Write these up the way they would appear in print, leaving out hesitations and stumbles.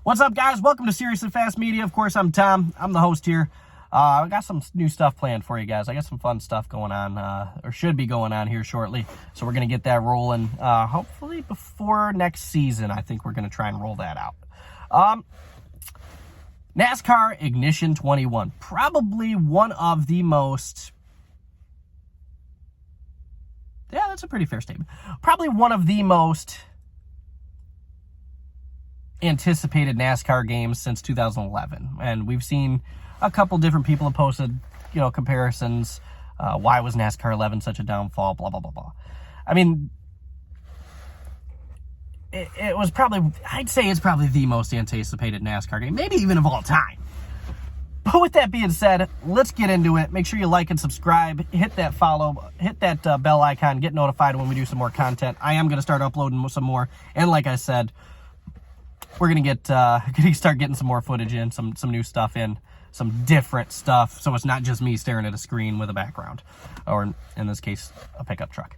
What's up, guys? Welcome to Serious and Fast Media. Of course, I'm Tom. I'm the host here. I got some new stuff planned for you guys. I got some fun stuff going on, or should be going on here shortly. So we're going to get that rolling, hopefully before next season. I think we're going to try and roll that out. NASCAR Ignition 21. Probably one of the most... Yeah, that's a pretty fair statement. Probably one of the most anticipated NASCAR games since 2011. And we've seen a couple different people have posted, comparisons. Why was NASCAR 11 such a downfall? Blah, blah, blah, blah. I mean, it was probably, I'd say it's probably the most anticipated NASCAR game, maybe even of all time. But with that being said, let's get into it. Make sure you like and subscribe, hit that follow, hit that bell icon, get notified when we do some more content. I am going to start uploading some more. And like I said, we're going to start getting some more footage in, some new stuff in, some different stuff. So it's not just me staring at a screen with a background, or in this case, a pickup truck.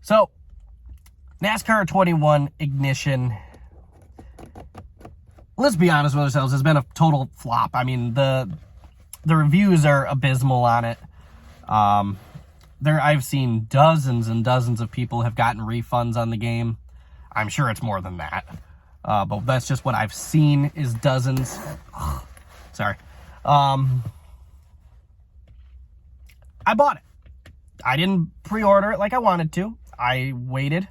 So NASCAR 21 Ignition, let's be honest with ourselves, has been a total flop. I mean, the reviews are abysmal on it. I've seen dozens and dozens of people have gotten refunds on the game. I'm sure it's more than that. But that's just what I've seen, is dozens. Sorry. I bought it. I didn't pre-order it like I wanted to. I waited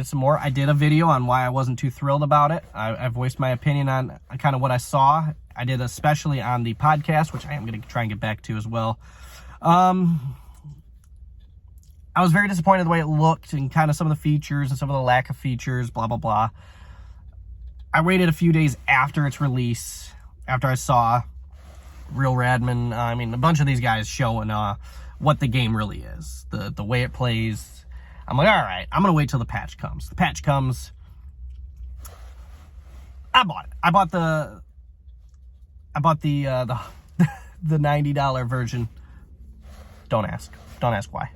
some more. I did a video on why I wasn't too thrilled about it. I voiced my opinion on kind of what I saw. I did especially on the podcast, which I am going to try and get back to as well. I was very disappointed the way it looked and kind of some of the features and some of the lack of features, blah, blah, blah. I waited a few days after its release, after I saw Real Radman, a bunch of these guys showing what the game really is, the way it plays. I'm like, all right, I'm going to wait till the patch comes. The patch comes. I bought it. I bought the the $90 version. Don't ask. Don't ask why.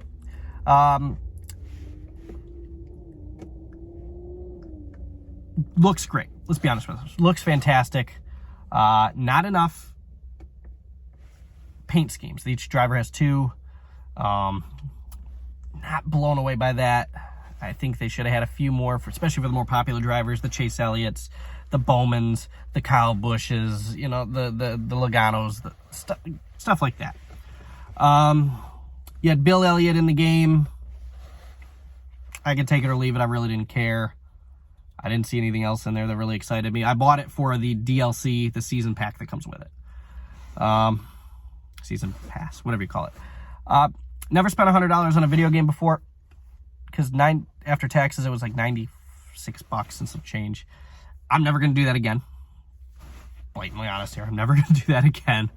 Looks great. Let's be honest with us. Looks fantastic. Not enough paint schemes. Each driver has two. Not blown away by that. I think they should have had a few more, especially for the more popular drivers, the Chase Elliott's, the Bowmans, the Kyle Bushes, the Logano's, stuff like that. You had Bill Elliott in the game. I could take it or leave it. I really didn't care. I didn't see anything else in there that really excited me. I bought it for the DLC, the season pack that comes with it. Season pass, whatever you call it. Never spent $100 on a video game before, because after taxes, it was like $96 and some change. I'm never going to do that again. Blatantly honest here. I'm never going to do that again.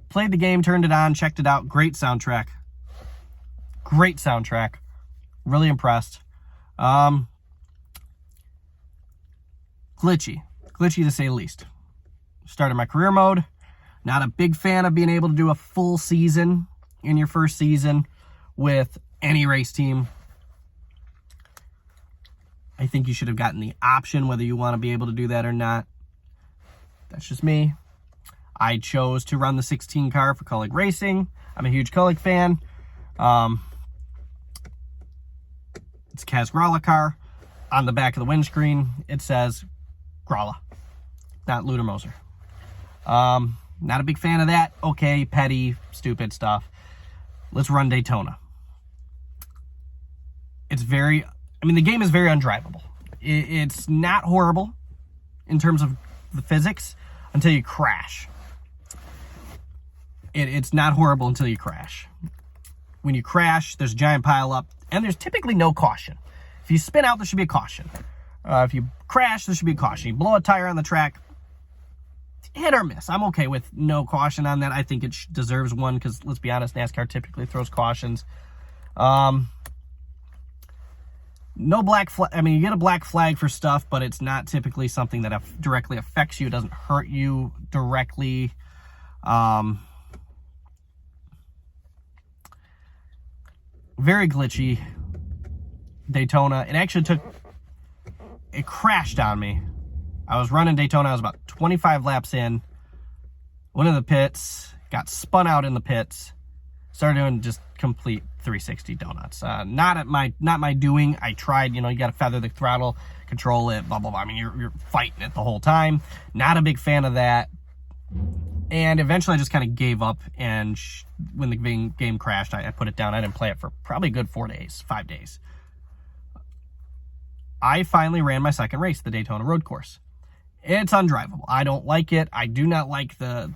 Played the game, turned it on, checked it out. Great soundtrack. Great soundtrack. Really impressed. Glitchy. Glitchy to say the least. Started my career mode. Not a big fan of being able to do a full season in your first season with any race team. I think you should have gotten the option whether you want to be able to do that or not. That's just me. I chose to run the 16 car for Cullig Racing. I'm a huge Cullig fan. It's a Kaz Grala car. On the back of the windscreen, it says Grala, not Luder Moser. Not a big fan of that. Okay, petty, stupid stuff. Let's run Daytona. The game is very undrivable. It's not horrible in terms of the physics until you crash. It's not horrible until you crash. When you crash, there's a giant pile up, and there's typically no caution. If you spin out, there should be a caution. If you crash, there should be a caution. You blow a tire on the track, hit or miss. I'm okay with no caution on that. I think it deserves one because, let's be honest, NASCAR typically throws cautions. No black flag. You get a black flag for stuff, but it's not typically something that directly affects you. It doesn't hurt you directly. Very glitchy. Daytona. It crashed on me. I was running Daytona. I was about 25 laps in. Went in the pits. Got spun out in the pits. Started doing just complete 360 donuts. Not my doing. I tried, you got to feather the throttle, control it, blah, blah, blah. I mean, you're fighting it the whole time. Not a big fan of that. And eventually I just kind of gave up, and when the game crashed, I put it down. I didn't play it for probably a good 5 days. I finally ran my second race, the Daytona road course. It's undrivable. I don't like it. I do not like the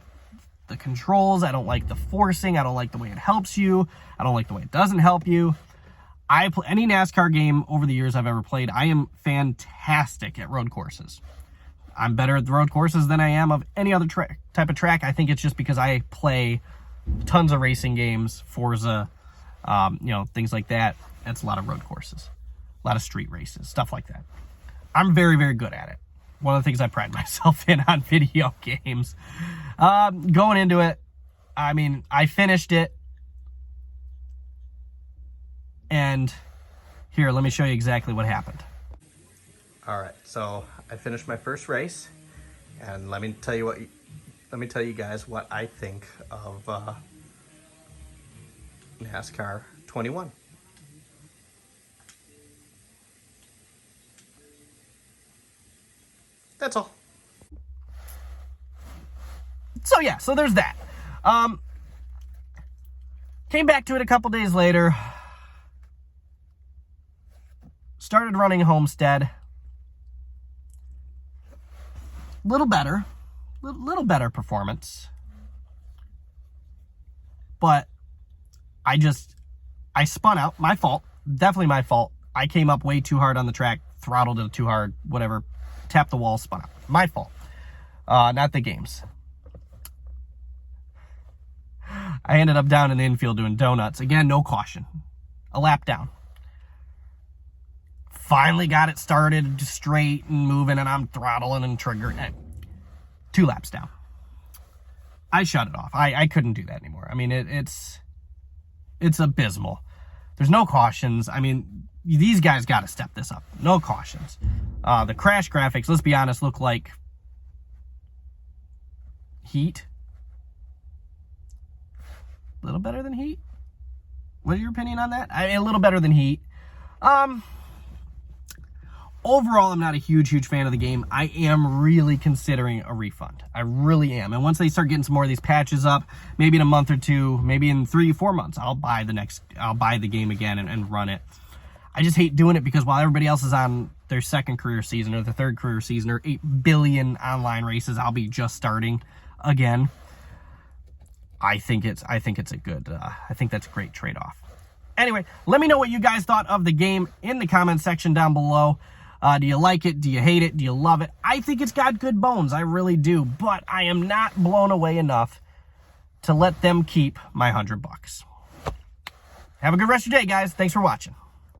controls. I don't like the forcing. I don't like the way it helps you. I don't like the way it doesn't help you. Any NASCAR game over the years I've ever played, I am fantastic at road courses. I'm better at the road courses than I am of any other type of track. I think it's just because I play tons of racing games, Forza, things like that. That's a lot of road courses, a lot of street races, stuff like that. I'm very, very good at it. One of the things I pride myself in on video games. Going into it, I mean, I finished it. And here, let me show you exactly what happened. All right, so I finished my first race, and let me tell you guys what I think of NASCAR 21. That's all. So yeah, so there's that. Came back to it a couple days later. Started running Homestead. Little better performance. But I spun out. My fault. Definitely my fault. I came up way too hard on the track, throttled it too hard, whatever. Tapped the wall, spun out. My fault. Not the game's. I ended up down in the infield doing donuts. Again, no caution. A lap down. Finally got it started straight and moving, and I'm throttling and triggering. 2 laps down. I shut it off. I couldn't do that anymore. I mean, it's abysmal. There's no cautions. I mean, these guys got to step this up. No cautions. The crash graphics, let's be honest, look like Heat. A little better than Heat. What is your opinion on that? I mean, a little better than Heat. Overall, I'm not a huge fan of the game. I am really considering a refund. I really am. And once they start getting some more of these patches up, maybe in a month or two, maybe in 3-4 months, I'll buy the game again and run it. I just hate doing it because while everybody else is on their second career season or their third career season or 8 billion online races, I'll be just starting again. I think that's a great trade-off. Anyway, let me know what you guys thought of the game in the comment section down below. Do you like it? Do you hate it? Do you love it? I think it's got good bones. I really do. But I am not blown away enough to let them keep my $100. Have a good rest of your day, guys. Thanks for watching.